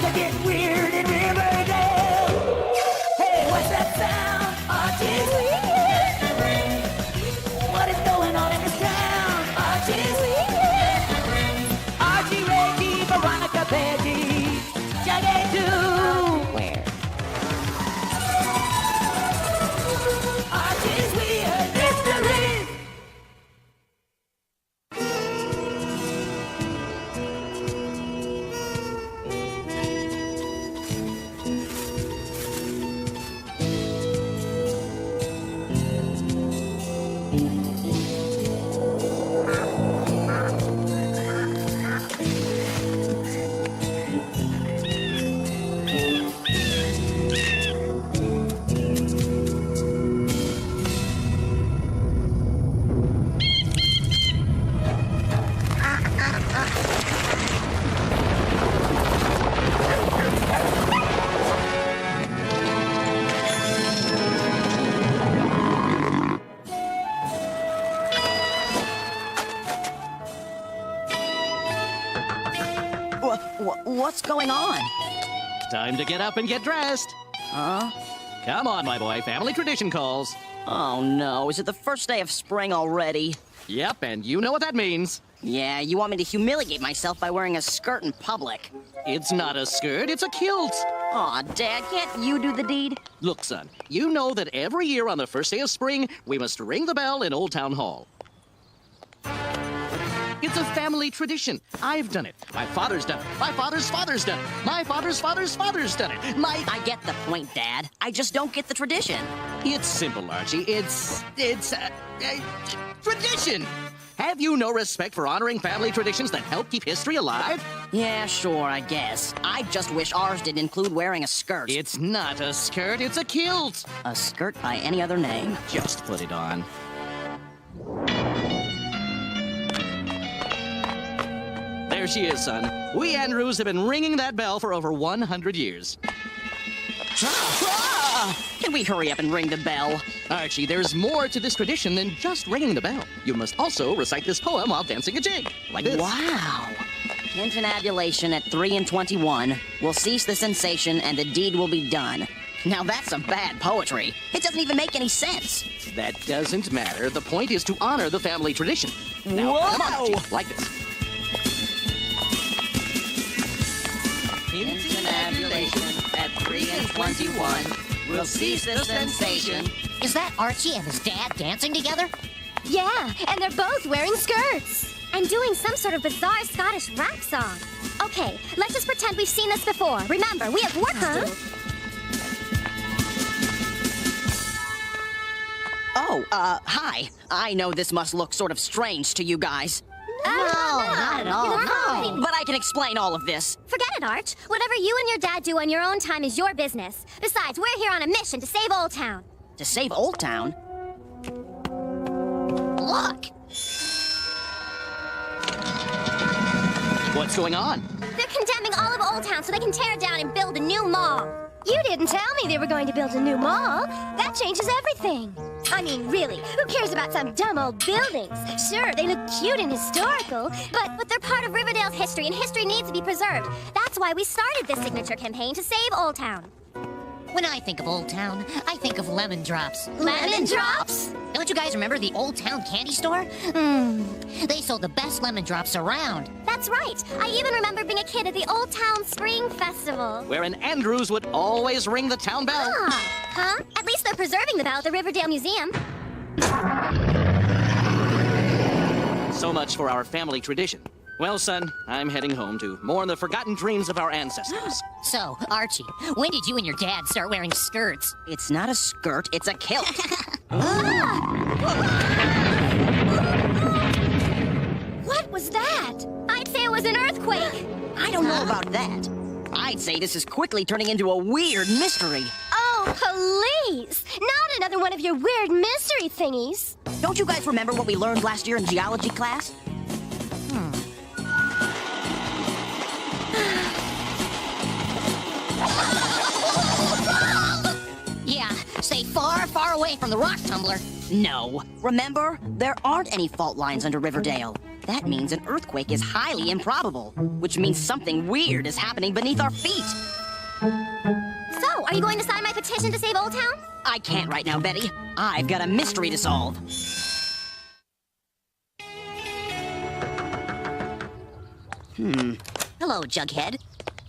to get weird in Riverdale. Hey, what's that sound? Archie's weekend. What is going on in this town? Archie's weekend. Archie, Reggie, Veronica, Peggy, Jughead too. Where? Archie's weird mysteries. What's going on? Time to get up and get dressed. Huh? Come on, my boy. Family tradition calls. Oh no, is it the first day of spring already? Yep, and you know what that means. Yeah, you want me to humiliate myself by wearing a skirt in public? It's not a skirt, it's a kilt. Aw, Dad, can't you do the deed? Look, son, you know that every year on the first day of spring, we must ring the bell in Old Town Hall. It's a family tradition. I've done it. My father's done it. My father's father's done it. My father's father's father's done it. I get the point, Dad. I just don't get the tradition. It's simple, Archie. It's tradition. Have you no respect for honoring family traditions that help keep history alive? Yeah, sure, I guess. I just wish ours didn't include wearing a skirt. It's not a skirt, it's a kilt. A skirt by any other name. Just put it on. There she is, son. We Andrews have been ringing that bell for over 100 years. Can we hurry up and ring the bell? Archie, there's more to this tradition than just ringing the bell. You must also recite this poem while dancing a jig, like this. Wow. Intonabulation at 3 and 21 will cease the sensation and the deed will be done. Now that's some bad poetry. It doesn't even make any sense. That doesn't matter. The point is to honor the family tradition. Now, Whoa! come on, Archie, like this. Intonabulation at 3 and 21 will cease the sensation. Is that Archie and his dad dancing together? Yeah, and they're both wearing skirts. And doing some sort of bizarre Scottish rap song. Okay, let's just pretend we've seen this before. Remember, we have work to do. Hi. I know this must look sort of strange to you guys. not at all, no. But I can explain all of this. Forget it, Arch. Whatever you and your dad do on your own time is your business. Besides, we're here on a mission to save Old Town. To save Old Town? Look! What's going on? They're condemning all of Old Town so they can tear it down and build a new mall. You didn't tell me they were going to build a new mall. That changes everything. I mean, really, who cares about some dumb old buildings? Sure, they look cute and historical, but they're part of Riverdale's history, and history needs to be preserved. That's why we started this signature campaign to save Old Town. When I think of Old Town, I think of lemon drops. Lemon drops? Don't you guys remember the Old Town candy store? They sold the best lemon drops around. That's right. I even remember being a kid at the Old Town Spring Festival. Wherein Andrews would always ring the town bell. Huh? At least they're preserving the bell at the Riverdale Museum. So much for our family tradition. Well, son, I'm heading home to mourn the forgotten dreams of our ancestors. So, Archie, when did you and your dad start wearing skirts? It's not a skirt, it's a kilt. What was that? I'd say it was an earthquake. I don't know about that. I'd say this is quickly turning into a weird mystery. Oh, please! Not another one of your weird mystery thingies. Don't you guys remember what we learned last year in geology class? Yeah, stay far, far away from the rock tumbler. No. Remember, there aren't any fault lines under Riverdale. That means an earthquake is highly improbable, which means something weird is happening beneath our feet. So, are you going to sign my petition to save Old Town? I can't right now, Betty. I've got a mystery to solve. Hello, Jughead.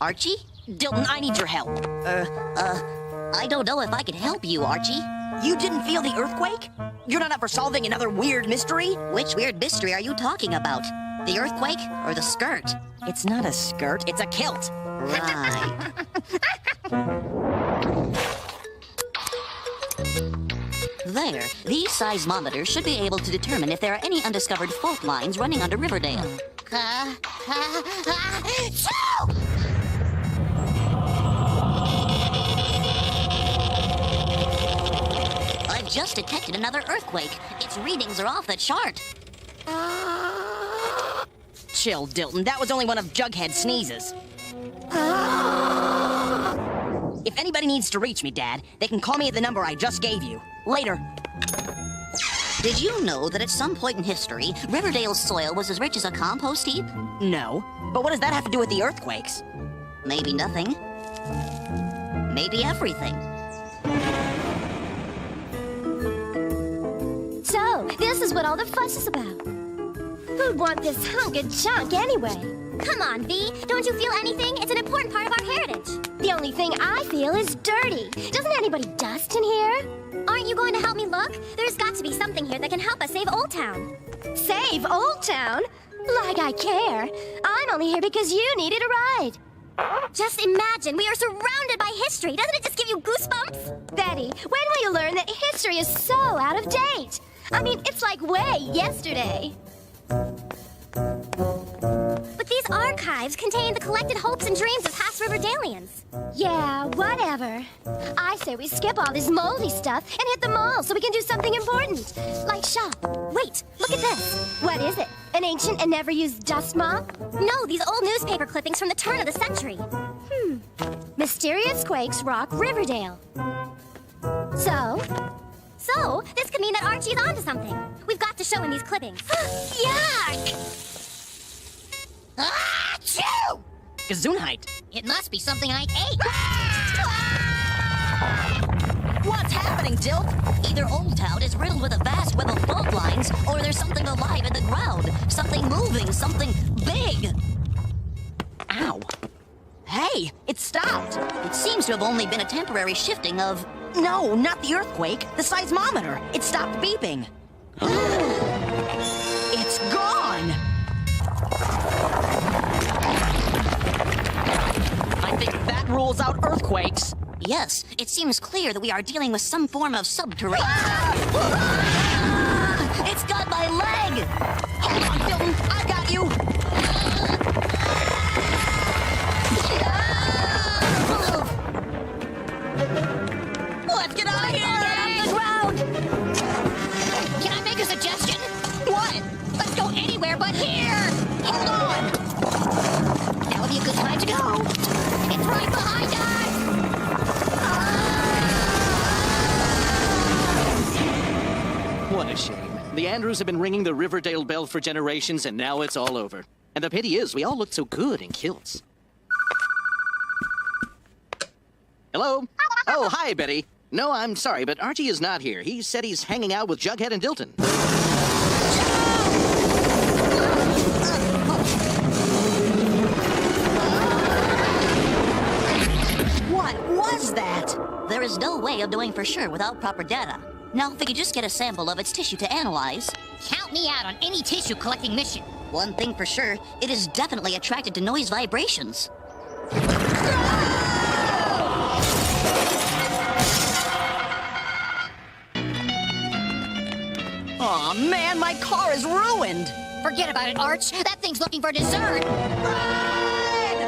Archie? Dilton, I need your help. I don't know if I can help you, Archie. You didn't feel the earthquake? You're not up for solving another weird mystery? Which weird mystery are you talking about? The earthquake or the skirt? It's not a skirt, it's a kilt. Right. There. These seismometers should be able to determine if there are any undiscovered fault lines running under Riverdale. I've just detected another earthquake. Its readings are off the chart. Chill, Dilton. That was only one of Jughead's sneezes. If anybody needs to reach me, Dad, they can call me at the number I just gave you. Later. Did you know that at some point in history, Riverdale's soil was as rich as a compost heap? No. But what does that have to do with the earthquakes? Maybe nothing. Maybe everything. So, this is what all the fuss is about. Who'd want this hunk of junk anyway? Come on, V. Don't you feel anything? It's an important part of our heritage. The only thing I feel is dirty. Doesn't anybody dust in here? Aren't you going to help me look? There's got to be something here that can help us save Old Town. Save Old Town? Like I care. I'm only here because you needed a ride. Just imagine, we are surrounded by history. Doesn't it just give you goosebumps? Betty, when will you learn that history is so out of date? I mean, it's like way yesterday. But these archives contain the collected hopes and dreams of past Riverdalians. Yeah, whatever. I say we skip all this moldy stuff and hit the mall so we can do something important. Like shop. Wait, look at this. What is it? An ancient and never used dust mop? No, these old newspaper clippings from the turn of the century. Mysterious quakes rock Riverdale. So, this could mean that Archie's onto something. We've got to show him these clippings. Yuck! Achoo! Gesundheit. It must be something I ate. What's happening, Dilt? Either Old Town is riddled with a vast web of fault lines, or there's something alive in the ground. Something moving, something big. Ow. Hey, it stopped. It seems to have only been a temporary shifting of... No, not the earthquake. The seismometer. It stopped beeping. It's gone. I think that rules out earthquakes. Yes, it seems clear that we are dealing with some form of subterranean... It's got my leg! Hold on, Dilton. I got you. Let's get out of here! Get off the ground! Can I make a suggestion? What? Let's go anywhere but here! Hold on! That would be a good time to go. It's right behind us! What a shame. The Andrews have been ringing the Riverdale bell for generations, and now it's all over. And the pity is, we all look so good in kilts. Hello? Oh, hi, Betty. No, I'm sorry, but Archie is not here. He said he's hanging out with Jughead and Dilton. What was that? There is no way of knowing for sure without proper data. Now, if we could just get a sample of its tissue to analyze... Count me out on any tissue collecting mission. One thing for sure, it is definitely attracted to noise vibrations. Aw, man, my car is ruined. Forget about it, Arch. That thing's looking for dessert. Run!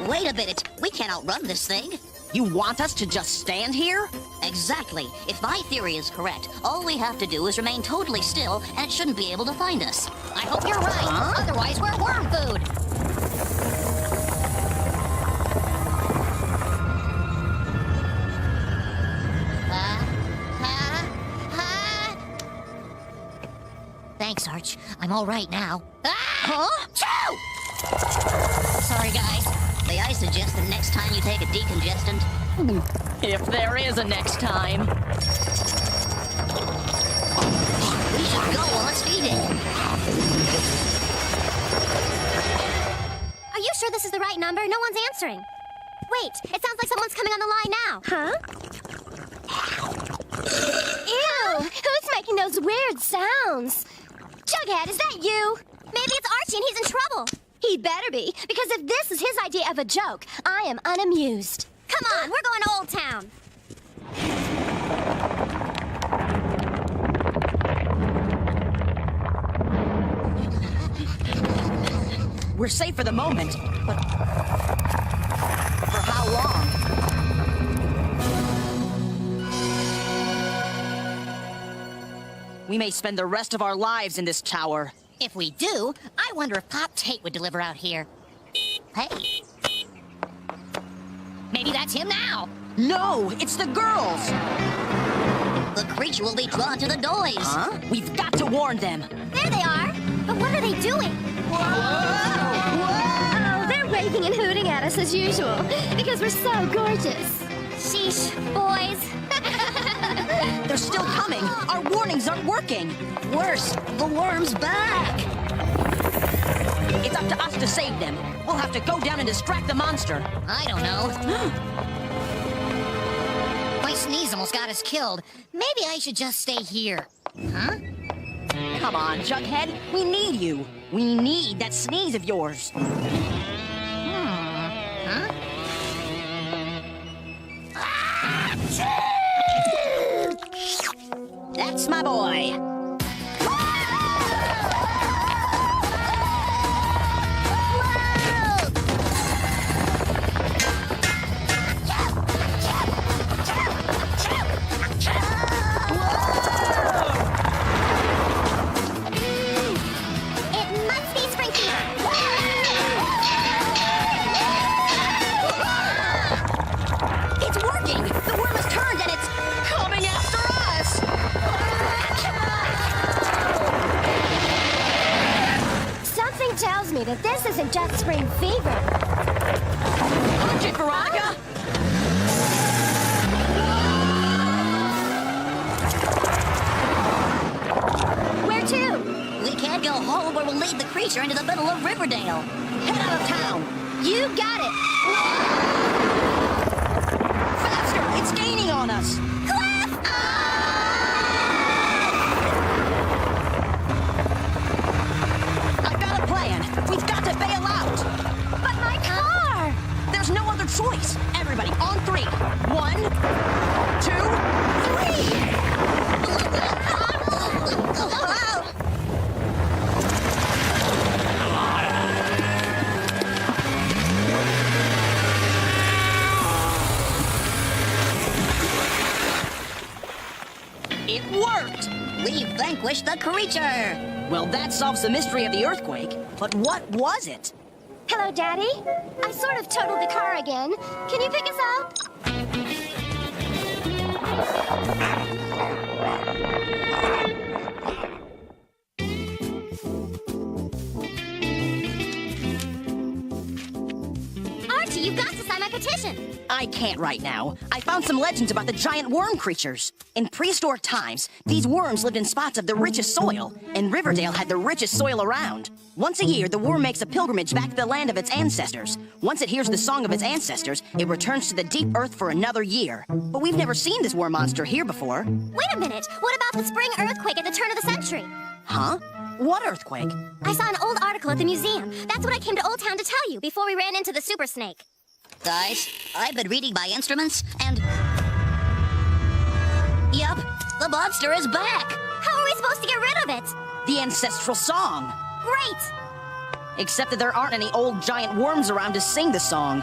Wait a minute. We can't outrun this thing. You want us to just stand here? Exactly. If my theory is correct, all we have to do is remain totally still, and it shouldn't be able to find us. I hope you're right. Huh? Otherwise, we're worm food. Thanks, Arch. I'm all right now. Ah! Huh? Sorry, guys. May I suggest the next time you take a decongestant? If there is a next time. We should go while it's feeding. Are you sure this is the right number? No one's answering. Wait, it sounds like someone's coming on the line now. Huh? Ew! Who's making those weird sounds? Jughead, is that you? Maybe it's Archie and he's in trouble. He better be, because if this is his idea of a joke, I am unamused. Come on, we're going to Old Town. We're safe for the moment, but for how long? We may spend the rest of our lives in this tower. If we do, I wonder if Pop Tate would deliver out here. Hey. Maybe that's him now. No, it's the girls! The creature will be drawn to the noise. Huh? We've got to warn them. There they are. But what are they doing? Oh, they're raving and hooting at us as usual, because we're so gorgeous. Sheesh, boys. They're still coming. Our warnings aren't working. Worse, the worm's back. It's up to us to save them. We'll have to go down and distract the monster. I don't know. My sneeze almost got us killed. Maybe I should just stay here. Huh? Come on, Jughead. We need you. We need that sneeze of yours. Huh? That's my boy. It must be spring fever. It's working. The worm has turned and it's coming after us. Something tells me that this isn't just spring fever. Punch it, Veronica. Where to? We can't go home or we'll lead the creature into the middle of Riverdale. Head out of town. You got it. Faster. It's gaining on us. I've got a plan. We've got to bail out. But my car! There's no other choice. Everybody, on 3. 1, 2, 3. It worked! We've vanquished the creature. Well, that solves the mystery of the earthquake. But what was it? Hello, Daddy. I sort of totaled the car again. Can you pick us up? Archie, you've got to sign my petition. I can't right now. I found some legends about the giant worm creatures. In prehistoric times, these worms lived in spots of the richest soil, and Riverdale had the richest soil around. Once a year, the worm makes a pilgrimage back to the land of its ancestors. Once it hears the song of its ancestors, it returns to the deep earth for another year. But we've never seen this worm monster here before. Wait a minute. What about the spring earthquake at the turn of the century? Huh? What earthquake? I saw an old article at the museum. That's what I came to Old Town to tell you before we ran into the super snake. Guys, I've been reading my instruments and... Yep, the monster is back. How are we supposed to get rid of it? The ancestral song. Great! Except that there aren't any old giant worms around to sing the song.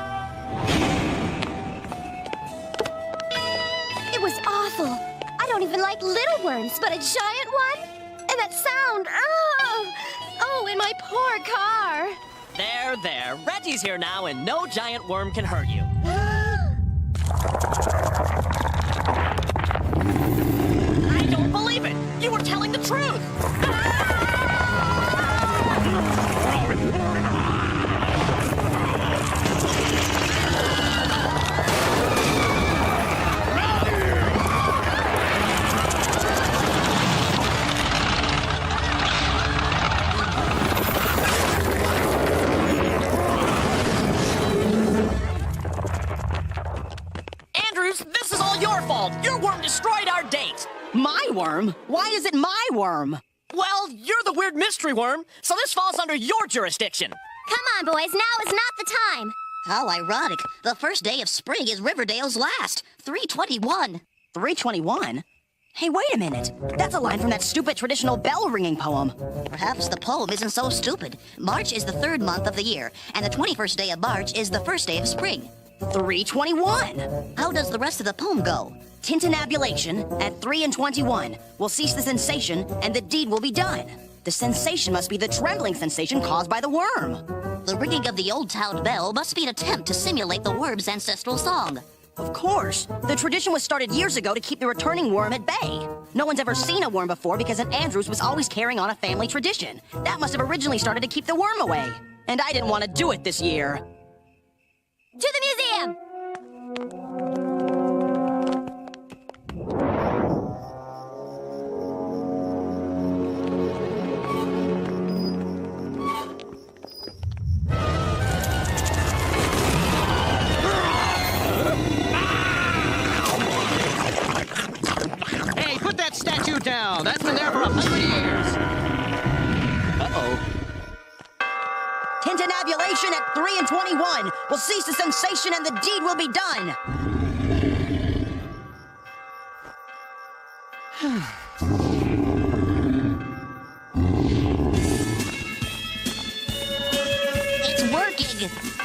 It was awful. I don't even like little worms, but a giant one? And that sound, oh, in my poor car. There. Reggie's here now, and no giant worm can hurt you. I don't believe it! You were telling the truth! fault. Your worm destroyed our date. My worm? Why is it my worm? Well, you're the weird mystery worm, so this falls under your jurisdiction. Come on, boys, now is not the time. How ironic. The first day of spring is Riverdale's last. 321. 321? Hey, wait a minute. That's a line from that stupid traditional bell-ringing poem. Perhaps the poem isn't so stupid. March is the 3rd month of the year, and the 21st day of March is the first day of spring. 321. How does the rest of the poem go? Tintinabulation at 3:21 will cease the sensation and the deed will be done. The sensation must be the trembling sensation caused by the worm. The ringing of the old town bell must be an attempt to simulate the worm's ancestral song. Of course. The tradition was started years ago to keep the returning worm at bay. No one's ever seen a worm before because St. Andrews was always carrying on a family tradition. That must have originally started to keep the worm away. And I didn't want to do it this year. To the museum! Hey, put that statue down. That's been there for 100 years. Uh-oh. Tintinabulation at 3:21 will cease the sensation and the deed will be done. It's working!